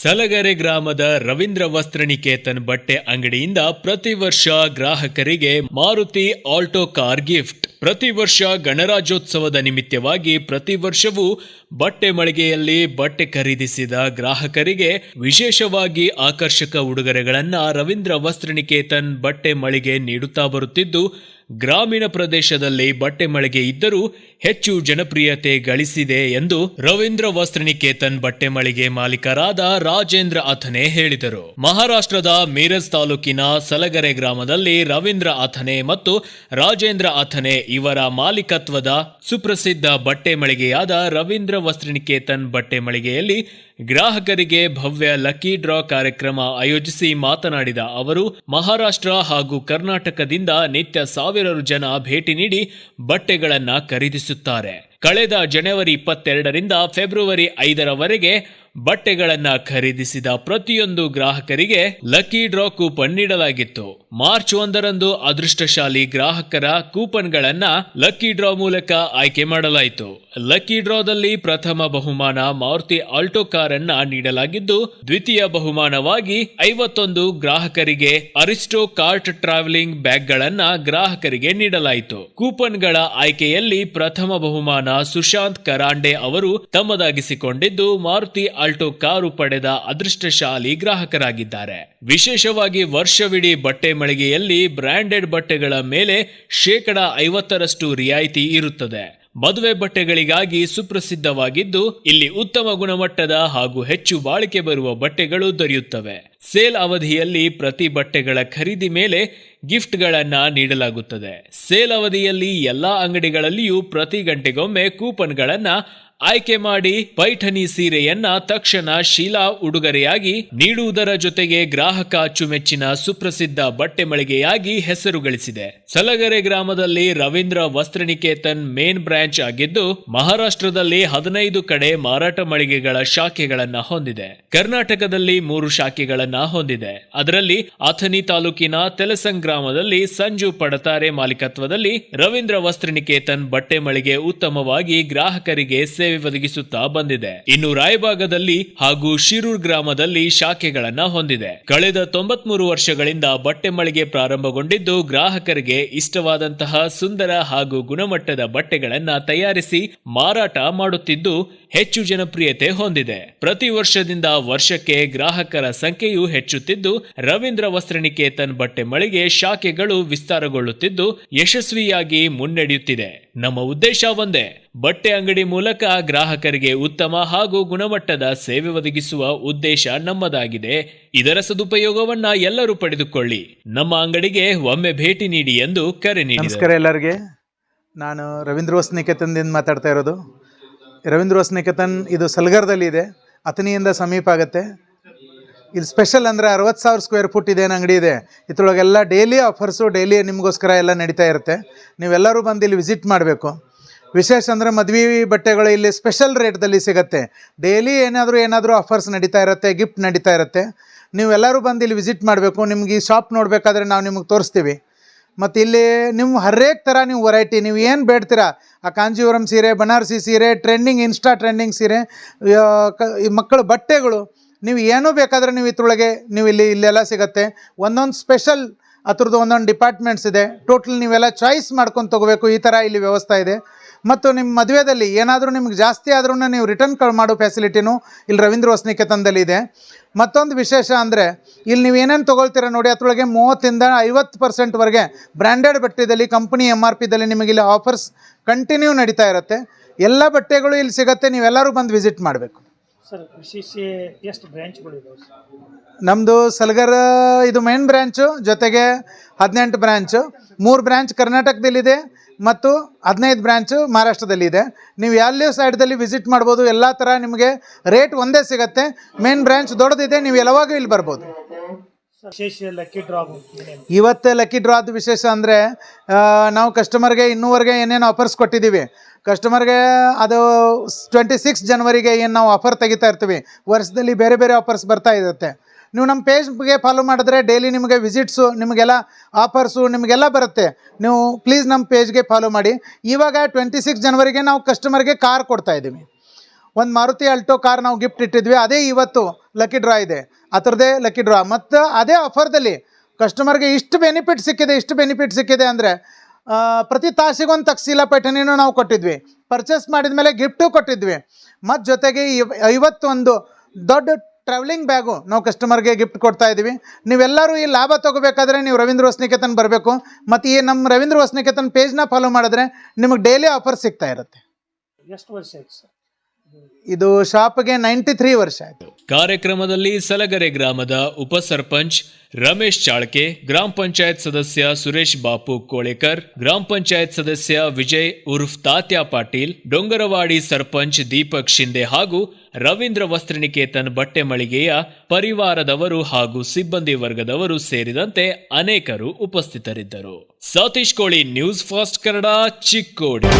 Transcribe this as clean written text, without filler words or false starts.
ಸಲಗರೆ ಗ್ರಾಮದ ರವೀಂದ್ರ ವಸ್ತ್ರನಿಕೇತನ್ ಬಟ್ಟೆ ಅಂಗಡಿಯಿಂದ ಪ್ರತಿ ವರ್ಷ ಗ್ರಾಹಕರಿಗೆ ಮಾರುತಿ ಆಲ್ಟೋ ಕಾರ್ ಗಿಫ್ಟ್. ಪ್ರತಿ ವರ್ಷ ಗಣರಾಜ್ಯೋತ್ಸವದ ನಿಮಿತ್ತವಾಗಿ ಪ್ರತಿ ವರ್ಷವೂ ಬಟ್ಟೆ ಮಳಿಗೆಯಲ್ಲಿ ಬಟ್ಟೆ ಖರೀದಿಸಿದ ಗ್ರಾಹಕರಿಗೆ ವಿಶೇಷವಾಗಿ ಆಕರ್ಷಕ ಉಡುಗೊರೆಗಳನ್ನು ರವೀಂದ್ರ ವಸ್ತ್ರನಿಕೇತನ್ ಬಟ್ಟೆ ಮಳಿಗೆ ನೀಡುತ್ತಾ ಬರುತ್ತಿದ್ದು, ಗ್ರಾಮೀಣ ಪ್ರದೇಶದಲ್ಲಿ ಬಟ್ಟೆ ಮಳಿಗೆ ಇದ್ದರೂ ಹೆಚ್ಚು ಜನಪ್ರಿಯತೆ ಗಳಿಸಿದೆ ಎಂದು ರವೀಂದ್ರ ವಸ್ತ್ರನಿಕೇತನ್ ಬಟ್ಟೆ ಮಳಿಗೆ ಮಾಲೀಕರಾದ ರಾಜೇಂದ್ರ ಅಥನೆ ಹೇಳಿದರು. ಮಹಾರಾಷ್ಟ್ರದ ಮೀರಜ್ ತಾಲೂಕಿನ ಸಲಗರೆ ಗ್ರಾಮದಲ್ಲಿ ರವೀಂದ್ರ ಅಥನೆ ಮತ್ತು ರಾಜೇಂದ್ರ ಅಥನೆ ಇವರ ಮಾಲೀಕತ್ವದ ಸುಪ್ರಸಿದ್ಧ ಬಟ್ಟೆ ಮಳಿಗೆಯಾದ ರವೀಂದ್ರ ವಸ್ತ್ರನಿಕೇತನ್ ಬಟ್ಟೆ ಮಳಿಗೆಯಲ್ಲಿ ಗ್ರಾಹಕರಿಗೆ ಭವ್ಯ ಲಕ್ಕಿ ಡ್ರಾ ಕಾರ್ಯಕ್ರಮ ಆಯೋಜಿಸಿ ಮಾತನಾಡಿದ ಅವರು, ಮಹಾರಾಷ್ಟ್ರ ಹಾಗೂ ಕರ್ನಾಟಕದಿಂದ ನಿತ್ಯ ಸಾವಿರಾರು ಜನ ಭೇಟಿ ನೀಡಿ ಬಟ್ಟೆಗಳನ್ನು ಖರೀದಿಸುತ್ತಾರೆ. ಕಳೆದ ಜನವರಿ 22ರಿಂದ ಫೆಬ್ರವರಿ 5ರವರೆಗೆ ಬಟ್ಟೆಗಳನ್ನು ಖರೀದಿಸಿದ ಪ್ರತಿಯೊಂದು ಗ್ರಾಹಕರಿಗೆ ಲಕ್ಕಿ ಡ್ರಾ ಕೂಪನ್ ನೀಡಲಾಗಿತ್ತು. ಮಾರ್ಚ್ 1ರಂದು ಅದೃಷ್ಟಶಾಲಿ ಗ್ರಾಹಕರ ಕೂಪನ್ಗಳನ್ನ ಲಕ್ಕಿ ಡ್ರಾ ಮೂಲಕ ಆಯ್ಕೆ ಮಾಡಲಾಯಿತು. ಲಕ್ಕಿ ಡ್ರಾದಲ್ಲಿ ಪ್ರಥಮ ಬಹುಮಾನ ಮಾರುತಿ ಆಲ್ಟೋ ಕಾರ್ ಅನ್ನ ನೀಡಲಾಗಿದ್ದು, ದ್ವಿತೀಯ ಬಹುಮಾನವಾಗಿ 51 ಗ್ರಾಹಕರಿಗೆ ಅರಿಸ್ಟೋ ಕಾರ್ಟ್ ಟ್ರಾವೆಲಿಂಗ್ ಬ್ಯಾಗ್ಗಳನ್ನ ಗ್ರಾಹಕರಿಗೆ ನೀಡಲಾಯಿತು. ಕೂಪನ್ಗಳ ಆಯ್ಕೆಯಲ್ಲಿ ಪ್ರಥಮ ಬಹುಮಾನ ಸುಶಾಂತ್ ಕರಾಂಡೆ ಅವರು ತಮ್ಮದಾಗಿಸಿಕೊಂಡಿದ್ದು, ಮಾರುತಿ ಆಲ್ಟೋ ಕಾರು ಪಡೆದ ಅದೃಷ್ಟಶಾಲಿ ಗ್ರಾಹಕರಾಗಿದ್ದಾರೆ. ವಿಶೇಷವಾಗಿ ವರ್ಷವಿಡೀ ಬಟ್ಟೆ ಮಳಿಗೆಯಲ್ಲಿ ಬ್ರಾಂಡೆಡ್ ಬಟ್ಟೆಗಳ ಮೇಲೆ 50% ರಿಯಾಯಿತಿ ಇರುತ್ತದೆ. ಮದುವೆ ಬಟ್ಟೆಗಳಿಗಾಗಿ ಸುಪ್ರಸಿದ್ಧವಾಗಿದ್ದು, ಇಲ್ಲಿ ಉತ್ತಮ ಗುಣಮಟ್ಟದ ಹಾಗೂ ಹೆಚ್ಚು ಬಾಳಿಕೆ ಬರುವ ಬಟ್ಟೆಗಳು ದೊರೆಯುತ್ತವೆ. ಸೇಲ್ ಅವಧಿಯಲ್ಲಿ ಪ್ರತಿ ಬಟ್ಟೆಗಳ ಖರೀದಿ ಮೇಲೆ ಗಿಫ್ಟ್ಗಳನ್ನ ನೀಡಲಾಗುತ್ತದೆ. ಸೇಲ್ ಅವಧಿಯಲ್ಲಿ ಎಲ್ಲಾ ಅಂಗಡಿಗಳಲ್ಲಿಯೂ ಪ್ರತಿ ಗಂಟೆಗೊಮ್ಮೆ ಕೂಪನ್ಗಳನ್ನ ಆಯ್ಕೆ ಮಾಡಿ ಪೈಠಣಿ ಸೀರೆಯನ್ನ ತಕ್ಷಣ ಶೀಲಾ ಉಡುಗೊರೆಯಾಗಿ ನೀಡುವುದರ ಜೊತೆಗೆ ಗ್ರಾಹಕ ಅಚ್ಚುಮೆಚ್ಚಿನ ಸುಪ್ರಸಿದ್ಧ ಬಟ್ಟೆ ಮಳಿಗೆಯಾಗಿ ಹೆಸರು ಗಳಿಸಿದೆ. ಸಲಗರೆ ಗ್ರಾಮದಲ್ಲಿ ರವೀಂದ್ರ ವಸ್ತ್ರನಿಕೇತನ್ ಮೇನ್ ಬ್ರಾಂಚ್ ಆಗಿದ್ದು, ಮಹಾರಾಷ್ಟ್ರದಲ್ಲಿ 15 ಕಡೆ ಮಾರಾಟ ಮಳಿಗೆಗಳ ಶಾಖೆಗಳನ್ನ ಹೊಂದಿದೆ. ಕರ್ನಾಟಕದಲ್ಲಿ 3 ಶಾಖೆಗಳನ್ನ ಹೊಂದಿದೆ. ಅದರಲ್ಲಿ ಅಥಣಿ ತಾಲೂಕಿನ ತೆಲಸಂಗ್ ಗ್ರಾಮದಲ್ಲಿ ಸಂಜು ಪಡತಾರೆ ಮಾಲೀಕತ್ವದಲ್ಲಿ ರವೀಂದ್ರ ವಸ್ತ್ರನಿಕೇತನ್ ಬಟ್ಟೆ ಮಳಿಗೆ ಉತ್ತಮವಾಗಿ ಗ್ರಾಹಕರಿಗೆ ಸೇವೆ ಒದಗಿಸುತ್ತಾ ಬಂದಿದೆ. ಇನ್ನು ರಾಯಬಾಗದಲ್ಲಿ ಹಾಗೂ ಶಿರೂರ್ ಗ್ರಾಮದಲ್ಲಿ ಶಾಖೆಗಳನ್ನ ಹೊಂದಿದೆ. ಕಳೆದ 93 ವರ್ಷಗಳಿಂದ ಬಟ್ಟೆ ಮಳಿಗೆ ಪ್ರಾರಂಭಗೊಂಡಿದ್ದು, ಗ್ರಾಹಕರಿಗೆ ಇಷ್ಟವಾದಂತಹ ಸುಂದರ ಹಾಗೂ ಗುಣಮಟ್ಟದ ಬಟ್ಟೆಗಳನ್ನ ತಯಾರಿಸಿ ಮಾರಾಟ ಮಾಡುತ್ತಿದ್ದು ಹೆಚ್ಚು ಜನಪ್ರಿಯತೆ ಹೊಂದಿದೆ. ಪ್ರತಿ ವರ್ಷದಿಂದ ವರ್ಷಕ್ಕೆ ಗ್ರಾಹಕರ ಸಂಖ್ಯೆಯು ಹೆಚ್ಚುತ್ತಿದ್ದು, ರವೀಂದ್ರ ವಸ್ತ್ರನಿಕೇತನ್ ಬಟ್ಟೆ ಮಳಿಗೆ ಶಾಖೆಗಳು ವಿಸ್ತಾರಗೊಳ್ಳುತ್ತಿದ್ದು ಯಶಸ್ವಿಯಾಗಿ ಮುನ್ನಡೆಯುತ್ತಿದೆ. ನಮ್ಮ ಉದ್ದೇಶ ಒಂದೇ, ಬಟ್ಟೆ ಅಂಗಡಿ ಮೂಲಕ ಗ್ರಾಹಕರಿಗೆ ಉತ್ತಮ ಹಾಗೂ ಗುಣಮಟ್ಟದ ಸೇವೆ ಒದಗಿಸುವ ಉದ್ದೇಶ ನಮ್ಮದಾಗಿದೆ. ಇದರ ಸದುಪಯೋಗವನ್ನ ಎಲ್ಲರೂ ಪಡೆದುಕೊಳ್ಳಿ. ನಮ್ಮ ಅಂಗಡಿಗೆ ಒಮ್ಮೆ ಭೇಟಿ ನೀಡಿ ಎಂದು ಕರೆ ನೀಡಿದರು. ನಮಸ್ಕಾರ ಎಲ್ಲರಿಗೆ. ನಾನು ರವೀಂದ್ರ ವಸ್ತ್ರನಿಕೇತನದಿಂದ ಮಾತಾಡ್ತಾ ಇರೋದು. ರವೀಂದ್ರ ವಸ್ತ್ರನಿಕೇತನ್ ಇದು ಸಲಗರದಲ್ಲಿ ಇದೆ, ಅಥಣಿಯಿಂದ ಸಮೀಪ ಆಗುತ್ತೆ. ಇಲ್ಲಿ ಸ್ಪೆಷಲ್ ಅಂದರೆ 60,000 ಸ್ಕ್ವೇರ್ ಫುಟ್ ಇದೆ ಅಂಗಡಿ ಇದೆ. ಇದ್ರೊಳಗೆಲ್ಲ ಡೈಲಿ ಆಫರ್ಸು, ಡೈಲಿ ನಿಮಗೋಸ್ಕರ ಎಲ್ಲ ನಡೀತಾ ಇರುತ್ತೆ. ನೀವೆಲ್ಲರೂ ಬಂದು ಇಲ್ಲಿ ವಿಸಿಟ್ ಮಾಡಬೇಕು. ವಿಶೇಷ ಅಂದರೆ ಮದುವೆ ಬಟ್ಟೆಗಳು ಇಲ್ಲಿ ಸ್ಪೆಷಲ್ ರೇಟ್ದಲ್ಲಿ ಸಿಗುತ್ತೆ. ಡೈಲಿ ಏನಾದರೂ ಆಫರ್ಸ್ ನಡೀತಾ ಇರುತ್ತೆ, ಗಿಫ್ಟ್ ನಡೀತಾ ಇರುತ್ತೆ. ನೀವೆಲ್ಲರೂ ಬಂದು ಇಲ್ಲಿ ವಿಸಿಟ್ ಮಾಡಬೇಕು. ನಿಮ್ಗೆ ಈ ಶಾಪ್ ನೋಡಬೇಕಾದ್ರೆ ನಾವು ನಿಮಗೆ ತೋರಿಸ್ತೀವಿ. ಮತ್ತು ಇಲ್ಲಿ ನಿಮ್ಮ ಹರೇಕ್ ಥರ ನೀವು ವೆರೈಟಿ ನೀವು ಏನು ಬೇಡ್ತೀರಾ, ಆ ಕಾಂಜೀವರಂ ಸೀರೆ, ಬನಾರಸಿ ಸೀರೆ, ಇನ್ಸ್ಟಾ ಟ್ರೆಂಡಿಂಗ್ ಸೀರೆ, ಮಕ್ಕಳ ಬಟ್ಟೆಗಳು, ನೀವು ಏನೂ ಬೇಕಾದರೆ ನೀವು ಇದ್ರೊಳಗೆ ನೀವು ಇಲ್ಲೆಲ್ಲ ಸಿಗುತ್ತೆ. ಒಂದೊಂದು ಸ್ಪೆಷಲ್ ಅದ್ರದ್ದು ಒಂದೊಂದು ಡಿಪಾರ್ಟ್ಮೆಂಟ್ಸ್ ಇದೆ. ಟೋಟಲ್ ನೀವೆಲ್ಲ ಚಾಯ್ಸ್ ಮಾಡ್ಕೊಂಡು ತೊಗೋಬೇಕು. ಈ ಥರ ಇಲ್ಲಿ ವ್ಯವಸ್ಥೆ ಇದೆ. ಮತ್ತು ನಿಮ್ಮ ಮದುವೆಯಲ್ಲಿ ಏನಾದರೂ ನಿಮ್ಗೆ ಜಾಸ್ತಿ ಆದ್ರೂ ನೀವು ರಿಟರ್ನ್ ಮಾಡೋ ಫೆಸಿಲಿಟಿನೂ ಇಲ್ಲಿ ರವೀಂದ್ರ ವಸ್ತ್ರನಿಕೇತನದಲ್ಲಿ ಇದೆ. ಮತ್ತೊಂದು ವಿಶೇಷ ಅಂದರೆ ಇಲ್ಲಿ ನೀವು ಏನೇನು ತೊಗೊಳ್ತೀರ ನೋಡಿ, ಅದರೊಳಗೆ 30ರಿಂದ 50% ಬ್ರ್ಯಾಂಡೆಡ್ ಬಟ್ಟೆದಲ್ಲಿ ಕಂಪ್ನಿ MRPದಲ್ಲಿ ನಿಮಗೆ ಇಲ್ಲಿ ಆಫರ್ಸ್ ಕಂಟಿನ್ಯೂ ನಡೀತಾ ಇರುತ್ತೆ. ಎಲ್ಲ ಬಟ್ಟೆಗಳು ಇಲ್ಲಿ ಸಿಗುತ್ತೆ. ನೀವೆಲ್ಲರೂ ಬಂದು ವಿಸಿಟ್ ಮಾಡಬೇಕು. ಸರ್, ವಿಶೇಷ ಎಷ್ಟು ಬ್ರಾಂಚ್ಗಳಿವೆ? ನಮ್ಮದು ಸಲಗರ ಇದು ಮೇನ್ ಬ್ರ್ಯಾಂಚು, ಜೊತೆಗೆ 18 ಬ್ರ್ಯಾಂಚು, 3 ಬ್ರ್ಯಾಂಚ್ ಕರ್ನಾಟಕದಲ್ಲಿದೆ ಮತ್ತು 15 ಬ್ರ್ಯಾಂಚು ಮಹಾರಾಷ್ಟ್ರದಲ್ಲಿದೆ. ನೀವು ಎಲ್ಲಿ ಸೈಡ್ದಲ್ಲಿ ವಿಸಿಟ್ ಮಾಡ್ಬೋದು. ಎಲ್ಲ ಥರ ನಿಮಗೆ ರೇಟ್ ಒಂದೇ ಸಿಗುತ್ತೆ. ಮೇನ್ ಬ್ರ್ಯಾಂಚ್ ದೊಡ್ಡದಿದೆ, ನೀವು ಯಾವಾಗೂ ಇಲ್ಲಿ ಬರ್ಬೋದು. ಇವತ್ತೇ ಲಕ್ಕಿ ಡ್ರಾದ ವಿಶೇಷ ಅಂದರೆ ನಾವು ಕಸ್ಟಮರ್ಗೆ ಇನ್ನೂವರೆಗೆ ಏನೇನು ಆಫರ್ಸ್ ಕೊಟ್ಟಿದ್ದೀವಿ. ಕಸ್ಟಮರ್ಗೆ ಅದು 26 ಜನವರಿಗೆ ಏನು ನಾವು ಆಫರ್ ತೆಗಿತಾ ಇರ್ತೀವಿ. ವರ್ಷದಲ್ಲಿ ಬೇರೆ ಬೇರೆ ಆಫರ್ಸ್ ಬರ್ತಾ ಇರುತ್ತೆ. ನೀವು ನಮ್ಮ ಪೇಜ್ಗೆ ಫಾಲೋ ಮಾಡಿದ್ರೆ ಡೈಲಿ ನಿಮಗೆ ವಿಸಿಟ್ಸು, ನಿಮಗೆಲ್ಲ ಆಫರ್ಸು ನಿಮಗೆಲ್ಲ ಬರುತ್ತೆ. ನೀವು ಪ್ಲೀಸ್ ನಮ್ಮ ಪೇಜ್ಗೆ ಫಾಲೋ ಮಾಡಿ. ಇವಾಗ 26 ಜನವರಿಗೆ ನಾವು ಕಸ್ಟಮರ್ಗೆ ಕಾರ್ ಕೊಡ್ತಾ ಇದ್ದೀವಿ. ಒಂದು ಮಾರುತಿ ಆಲ್ಟೋ ಕಾರ್ ನಾವು ಗಿಫ್ಟ್ ಇಟ್ಟಿದ್ವಿ, ಅದೇ ಇವತ್ತು ಲಕ್ಕಿ ಡ್ರಾ ಇದೆ, ಅದರದ್ದೇ ಲಕ್ಕಿ ಡ್ರಾ. ಮತ್ತು ಅದೇ ಆಫರ್ದಲ್ಲಿ ಕಸ್ಟಮರ್ಗೆ ಇಷ್ಟು ಬೆನಿಫಿಟ್ ಸಿಕ್ಕಿದೆ ಅಂದರೆ ಪ್ರತಿ ತಾಸಿಗೊಂದು ತಕ್ಸೀಲ ಪೈಠಣಿನೂ ನಾವು ಕೊಟ್ಟಿದ್ವಿ, ಪರ್ಚೇಸ್ ಮಾಡಿದ ಮೇಲೆ ಗಿಫ್ಟು ಕೊಟ್ಟಿದ್ವಿ. ಮತ್ತು ಜೊತೆಗೆ 51 ದೊಡ್ಡ ಟ್ರಾವೆಲಿಂಗ್ ಬ್ಯಾಗು ನಾವು ಕಸ್ಟಮರ್ಗೆ ಗಿಫ್ಟ್ ಕೊಡ್ತಾ ಇದ್ದೀವಿ. ನೀವೆಲ್ಲರೂ ಈ ಲಾಭ ತೊಗೋಬೇಕಾದ್ರೆ ನೀವು ರವೀಂದ್ರ ವಸ್ನಿಕೇತನ್ ಬರಬೇಕು. ಮತ್ತು ಈ ನಮ್ಮ ರವೀಂದ್ರ ವಸ್ನಿಕೇತನ್ ಪೇಜ್ನ ಫಾಲೋ ಮಾಡಿದ್ರೆ ನಿಮಗೆ ಡೈಲಿ ಆಫರ್ ಸಿಗ್ತಾ ಇರುತ್ತೆ. ಎಷ್ಟು ವರ್ಷ ಆಯ್ತು ಸರ್? ಇದು ಶಾಪ್ಗೆ 93 ವರ್ಷ ಆಯಿತು. ಕಾರ್ಯಕ್ರಮದಲ್ಲಿ ಸಲಗರೆ ಗ್ರಾಮದ ಉಪ ಸರ್ಪಂಚ್ ರಮೇಶ್ ಚಾಳ್ಕೆ, ಗ್ರಾಮ ಪಂಚಾಯತ್ ಸದಸ್ಯ ಸುರೇಶ್ ಬಾಪು ಕೋಳೇಕರ್, ಗ್ರಾಮ ಪಂಚಾಯತ್ ಸದಸ್ಯ ವಿಜಯ್ ಉರ್ಫ್ ತಾತ್ಯಾ ಪಾಟೀಲ್, ಡೊಂಗರವಾಡಿ ಸರ್ಪಂಚ್ ದೀಪಕ್ ಶಿಂದೆ ಹಾಗೂ ರವೀಂದ್ರ ವಸ್ತ್ರನಿಕೇತನ್ ಬಟ್ಟೆ ಮಳಿಗೆಯ ಪರಿವಾರದವರು ಹಾಗೂ ಸಿಬ್ಬಂದಿ ವರ್ಗದವರು ಸೇರಿದಂತೆ ಅನೇಕರು ಉಪಸ್ಥಿತರಿದ್ದರು. ಸತೀಶ್ ಕೋಳಿ, ನ್ಯೂಸ್ ಫಾಸ್ಟ್ ಕನ್ನಡ, ಚಿಕ್ಕೋಡಿ.